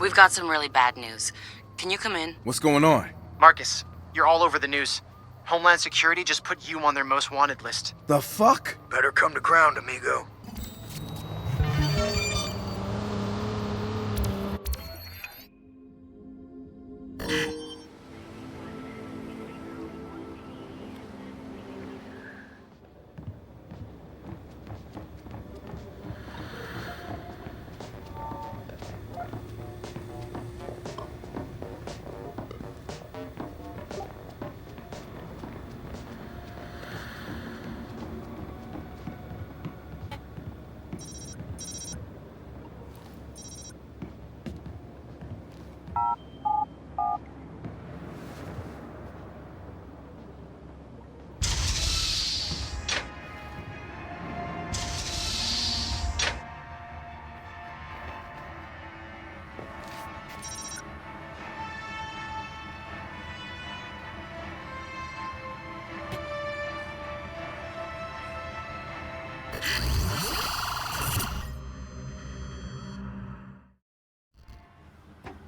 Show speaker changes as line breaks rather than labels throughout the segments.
We've got some really bad news. Can you come in?
What's going on?
Marcus, you're all over the news. Homeland Security just put you on their most wanted list.
The fuck?
Better come to ground, amigo.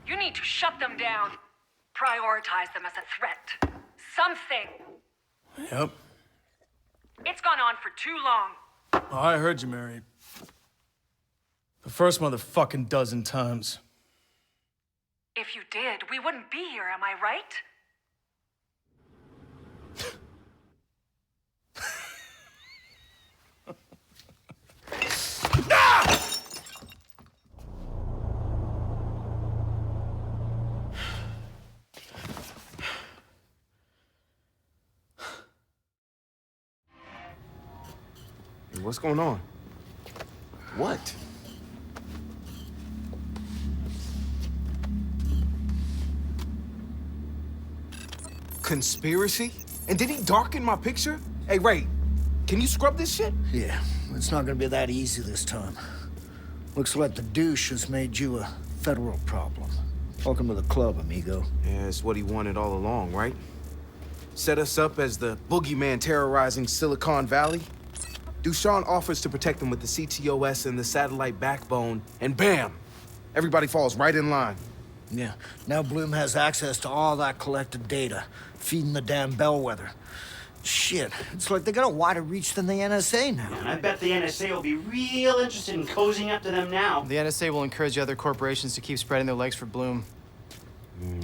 You need to shut them down. Prioritize them as a threat. Something.
Yep.
It's gone on for too long.
Oh, I heard you, Mary. The first motherfucking dozen times.
If you did, we wouldn't be here, am I right?
Hey, what's going on? What? Conspiracy? And did he darken my picture? Hey, Ray, can you scrub this shit?
Yeah, it's not gonna be that easy this time. Looks like the douche has made you a federal problem. Welcome to the club, amigo.
Yeah, it's what he wanted all along, right? Set us up as the boogeyman terrorizing Silicon Valley. Dushan offers to protect them with the CTOS and the satellite backbone, and bam! Everybody falls right in line.
Yeah, now Bloom has access to all that collected data, feeding the damn bellwether. Shit, it's like they got a wider reach than the NSA now.
And I bet the NSA will be real interested in cozying up to them now.
The NSA will encourage other corporations to keep spreading their legs for Bloom.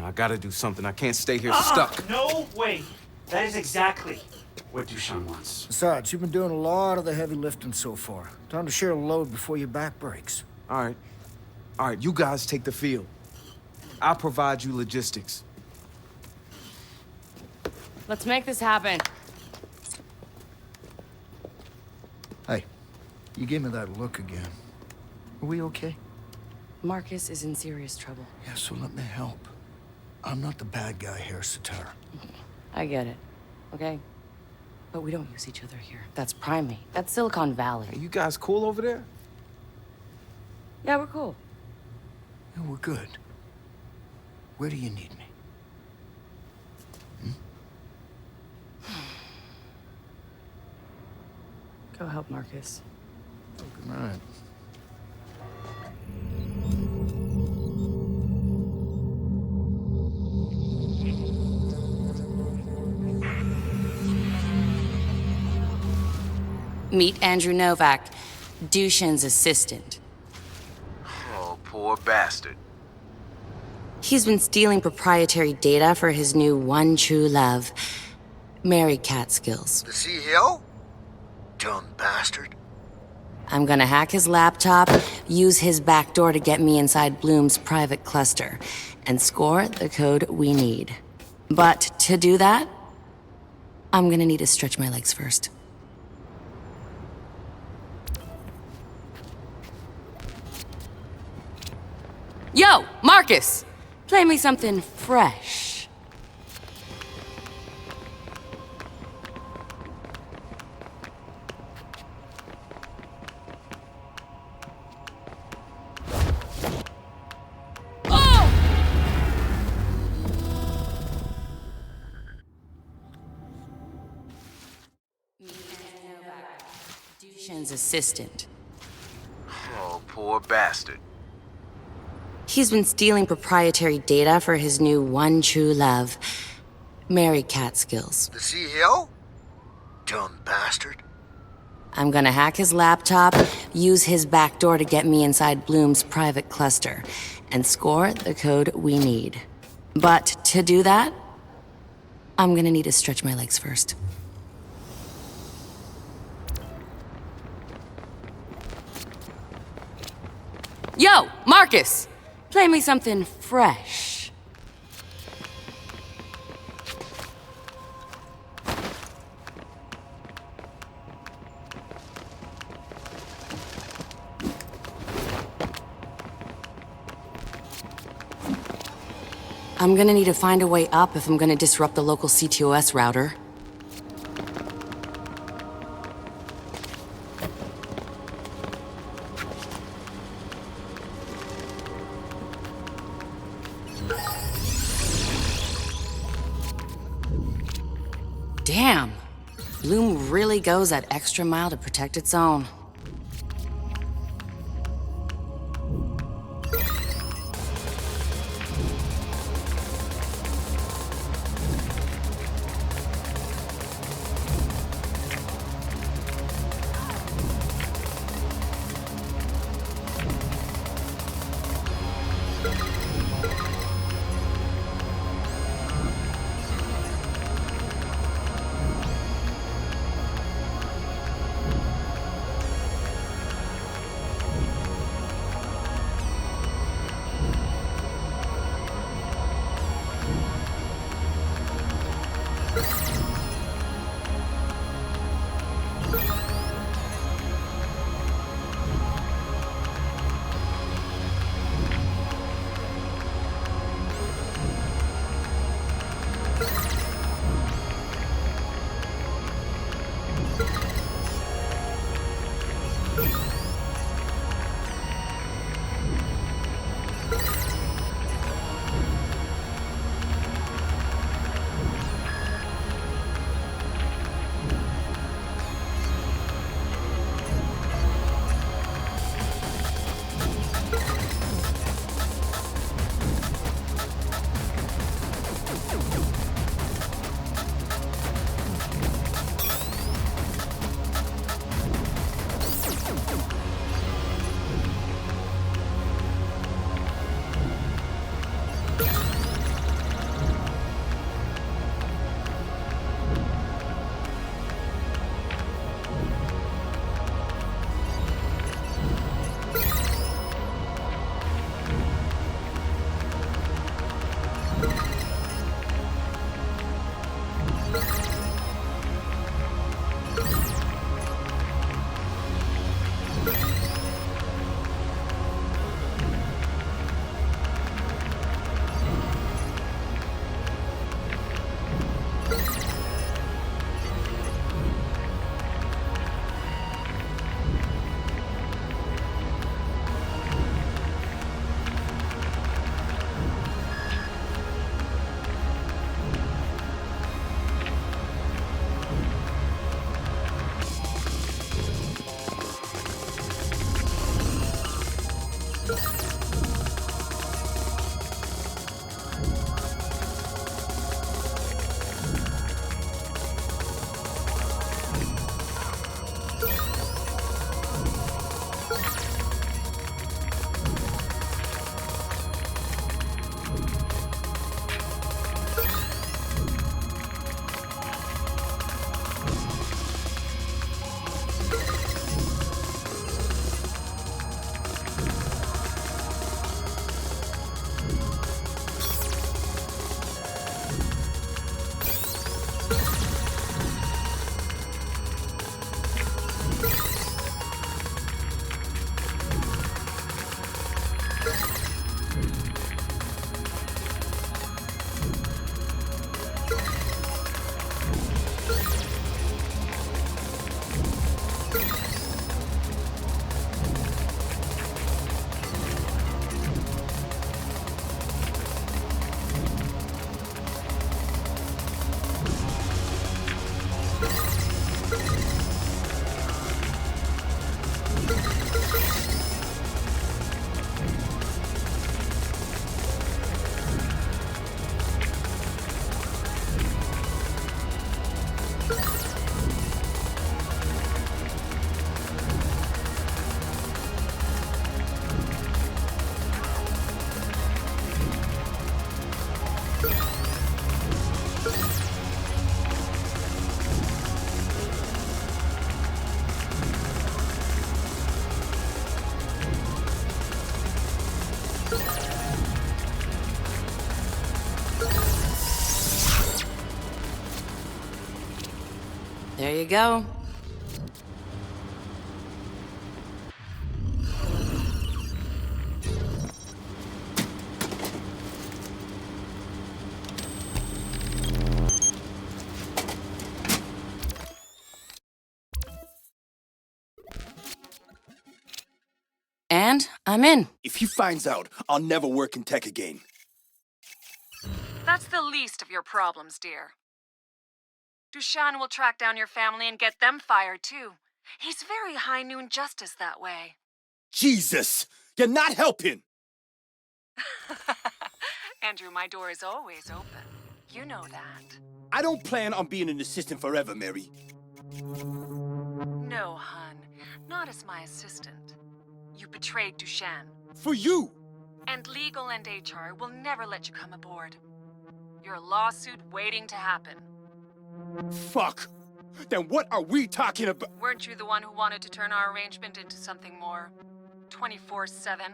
I gotta do something. I can't stay here stuck.
No way. That is exactly what Dushan wants.
Besides, you've been doing a lot of the heavy lifting so far. Time to share a load before your back breaks.
All right, you guys take the field. I'll provide you logistics.
Let's make this happen.
Hey, you gave me that look again. Are we okay?
Marcus is in serious trouble.
Yeah, so let me help. I'm not the bad guy here, Satar.
I get it, okay? But we don't use each other here. That's Primate. That's Silicon Valley.
Hey, you guys cool over there?
Yeah, we're cool.
Yeah, we're good. Where do you need me?
Go help Marcus.
Good night.
Meet Andrew Novak, Dushan's assistant.
Oh, poor bastard.
He's been stealing proprietary data for his new one true love, Mary Catskills.
The Sea Hill? Dumb bastard.
I'm gonna hack his laptop, use his backdoor to get me inside Bloom's private cluster, and score the code we need. But to do that, I'm gonna need to stretch my legs first. Yo, Marcus! Play me something fresh. Dushan's assistant.
Oh, poor bastard.
he's been stealing proprietary data for his new one true love, Mary Catskills.
The CEO? Dumb bastard.
I'm gonna hack his laptop, use his backdoor to get me inside Bloom's private cluster, and score the code we need. But to do that, I'm gonna need to stretch my legs first. Yo, Marcus! Play me something fresh. I'm gonna need to find a way up if I'm gonna disrupt the local CTOS router. Damn. Bloom really goes that extra mile to protect its own. There you go. And I'm in.
If he finds out, I'll never work in tech again.
That's the least of your problems, dear. Dushan will track down your family and get them fired, too. He's very high noon justice that way.
Jesus! You're not helping!
Andrew, my door is always open. You know that.
I don't plan on being an assistant forever, Mary.
No, hun. Not as my assistant. You betrayed Dushan.
For you!
And legal and HR will never let you come aboard. Your lawsuit waiting to happen.
Fuck! Then what are we talking about?
Weren't you the one who wanted to turn our arrangement into something more 24/7?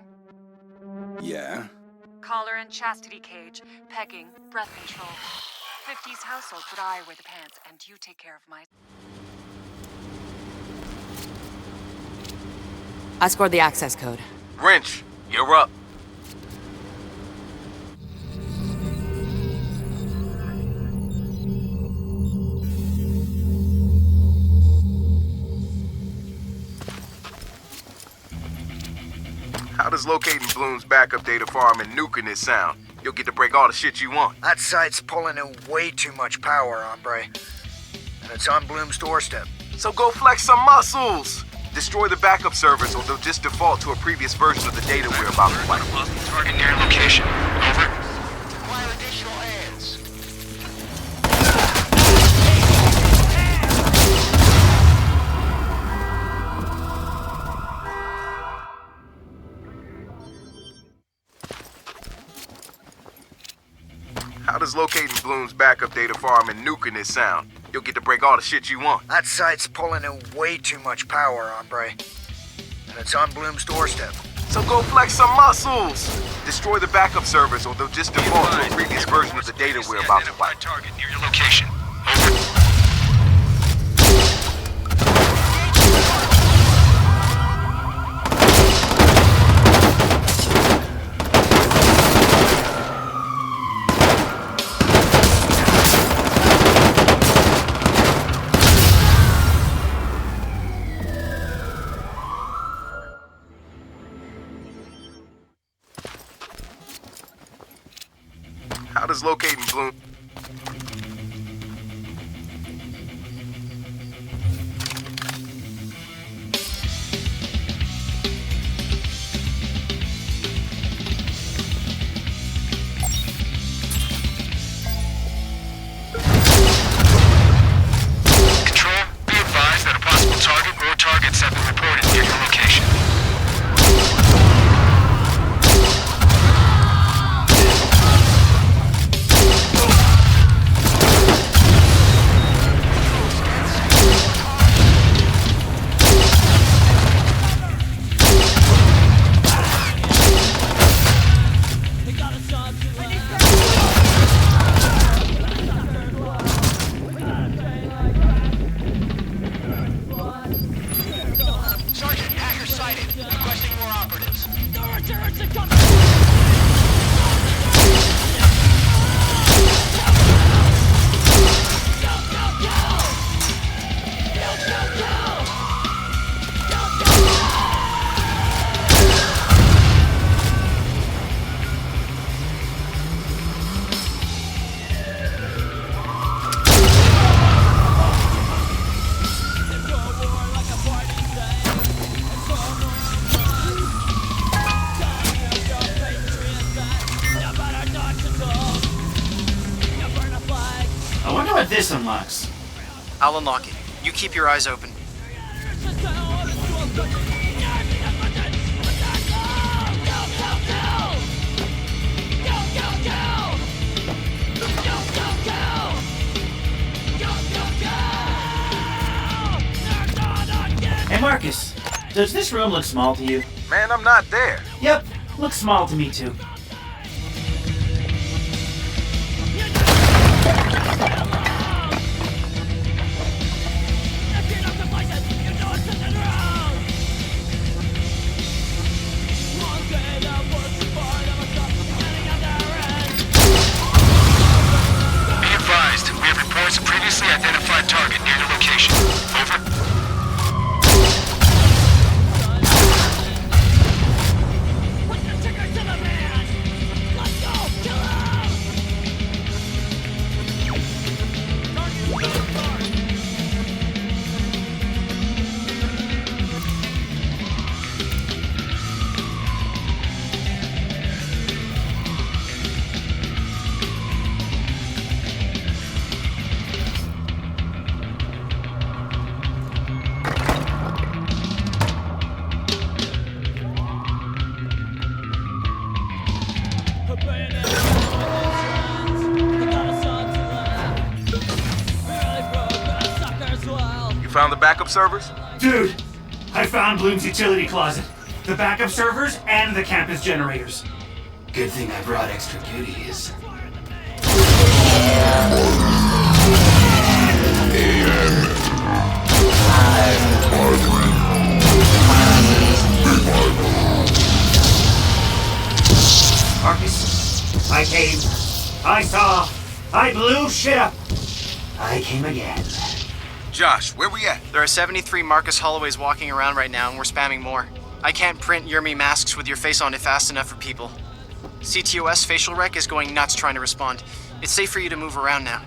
Yeah.
Collar and chastity cage, pegging, breath control. 50s household, but I wear the pants, and you take care of my...
I scored the access code.
Wrench, you're up. How does locating Bloom's backup data farm and nuking it sound? You'll get to break all the shit you want.
That site's pulling in way too much power, hombre. And it's on Bloom's doorstep.
So go flex some muscles! Destroy the backup servers or they'll just default to a previous version of the data we're about to fight.
Target near location. Over.
Require additional hands.
How does locating Bloom's backup data farm and nuking it sound? You'll get to break all the shit you want.
That site's pulling in way too much power, hombre. And it's on Bloom's doorstep.
So go flex some muscles! Destroy the backup servers or they'll just default to a previous version of the data we're about to fight.
Target near your location. Over.
How does locating Bloom...
Control, be advised that a possible target or targets have been reported near your location.
Sergeant, hacker sighted. Requesting more operatives. I wonder what this unlocks.
I'll unlock it. You keep your eyes open.
Hey Marcus, does this room look small to you?
Man, I'm not there.
Yep, Looks small to me, too.
Be advised, we have reports of previously identified target near your location. Over.
You found the backup servers?
Dude, I found Bloom's utility closet. The backup servers and the campus generators. Good thing I brought extra goodies. Marcus, I came. I saw. I blew shit up. I came again.
Josh, where we at?
There are 73 Marcus Holloways walking around right now, and we're spamming more. I can't print Yermi masks with your face on it fast enough for people. CTOS facial rec is going nuts trying to respond. It's safe for you to move around now.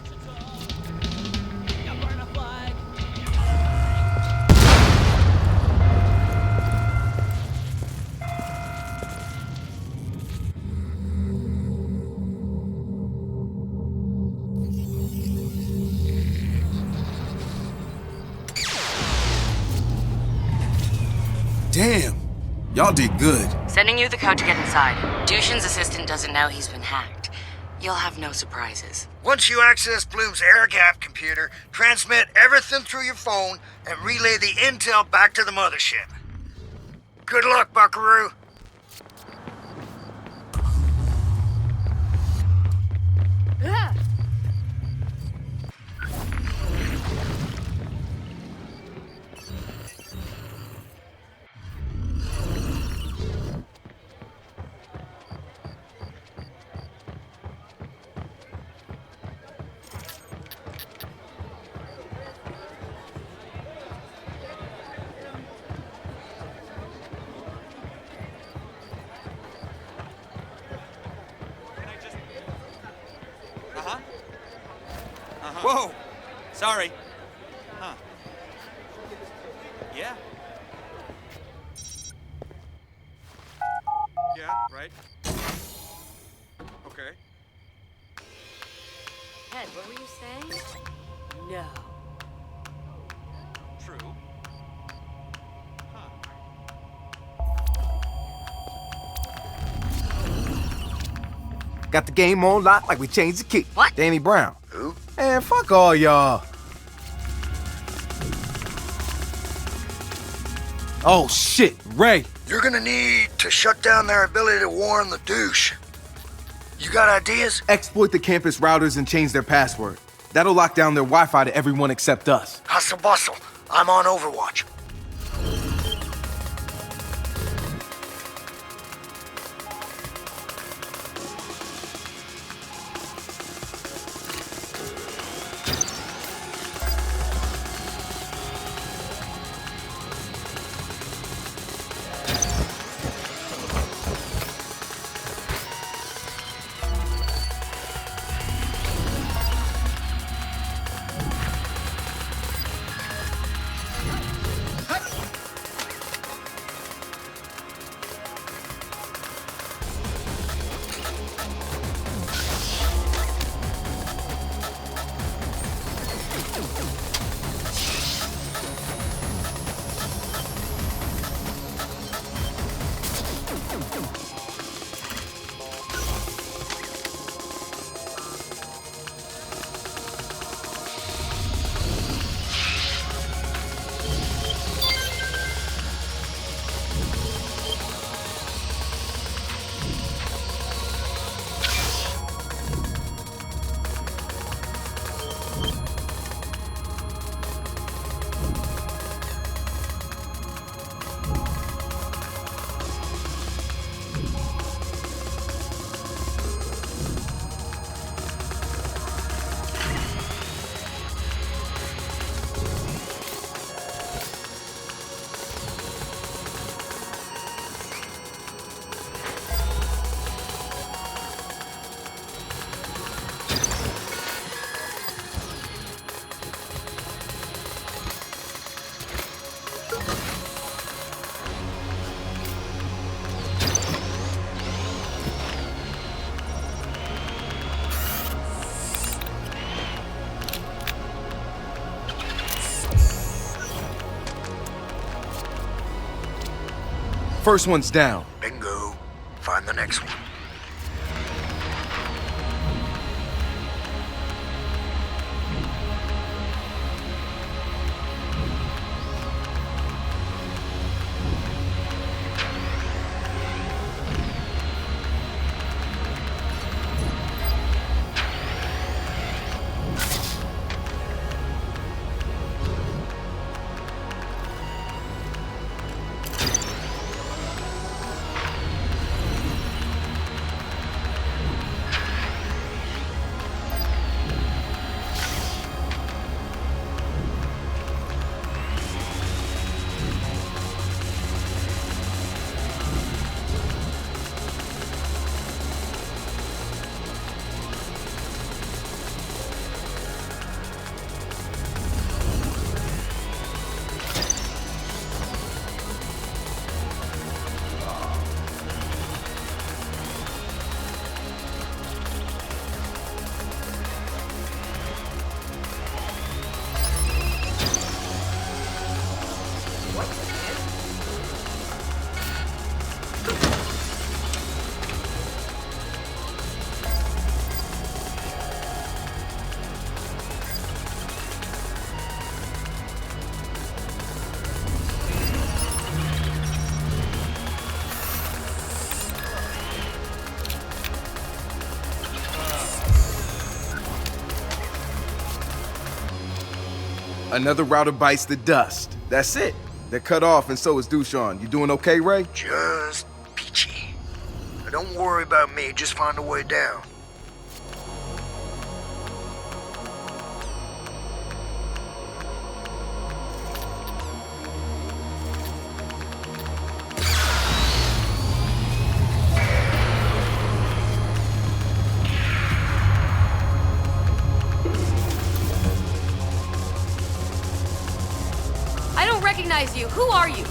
Damn. Y'all did good.
Sending you the code to get inside. Dushin's assistant doesn't know he's been hacked. You'll have no surprises.
Once you access Bloom's air-gapped computer, transmit everything through your phone and relay the intel back to the mothership. Good luck, Buckaroo.
Whoa! Sorry. Huh. Yeah. Yeah, right. Okay.
Ed, what were you saying? No.
True.
Got the game on lock like we changed the key.
What?
Danny Brown.
Who?
Man, fuck all y'all. Oh shit, Ray.
You're gonna need to shut down their ability to warn the douche. You got ideas?
Exploit the campus routers and change their password. That'll lock down their Wi-Fi to everyone except us.
Hustle bustle. I'm on Overwatch.
first one's down.
Bingo. Find the next one.
Another router bites the dust. That's it. They're cut off, and so is Dushan. You doing okay, Ray?
Just peachy. Now don't worry about me, just find a way down.
I don't recognize you. Who are you?